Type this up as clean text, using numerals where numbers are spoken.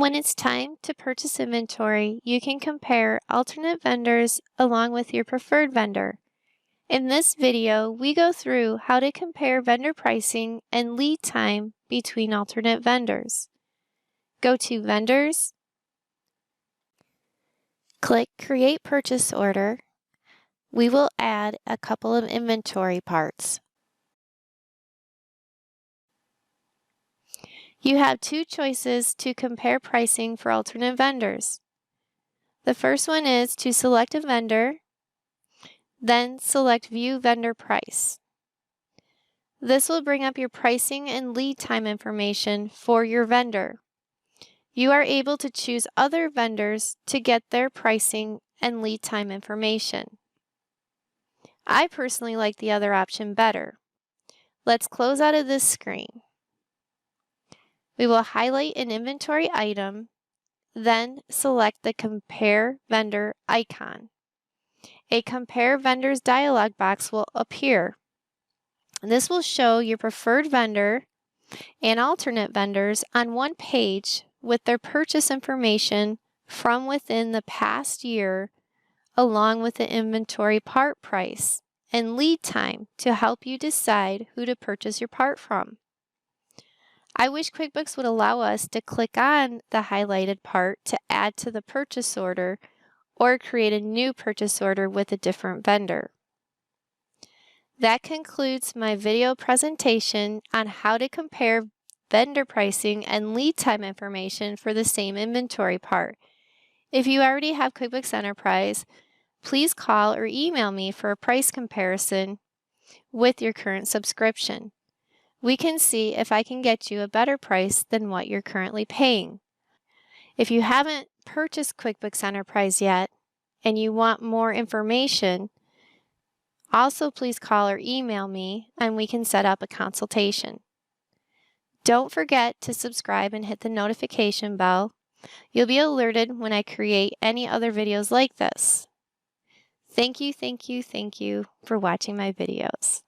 When it's time to purchase inventory, you can compare alternate vendors along with your preferred vendor. In this video, we go through how to compare vendor pricing and lead time between alternate vendors. Go to Vendors, click Create Purchase Order. We will add a couple of inventory parts. You have two choices to compare pricing for alternate vendors. The first one is to select a vendor, then select View Vendor Price. This will bring up your pricing and lead time information for your vendor. You are able to choose other vendors to get their pricing and lead time information. I personally like the other option better. Let's close out of this screen. We will highlight an inventory item, then select the Compare Vendor icon. A Compare Vendors dialog box will appear. This will show your preferred vendor and alternate vendors on one page with their purchase information from within the past year, along with the inventory part price and lead time to help you decide who to purchase your part from. I wish QuickBooks would allow us to click on the highlighted part to add to the purchase order or create a new purchase order with a different vendor. That concludes my video presentation on how to compare vendor pricing and lead time information for the same inventory part. If you already have QuickBooks Enterprise, please call or email me for a price comparison with your current subscription. We can see if I can get you a better price than what you're currently paying. If you haven't purchased QuickBooks Enterprise yet and you want more information, also please call or email me and we can set up a consultation. Don't forget to subscribe and hit the notification bell. You'll be alerted when I create any other videos like this. Thank you for watching my videos.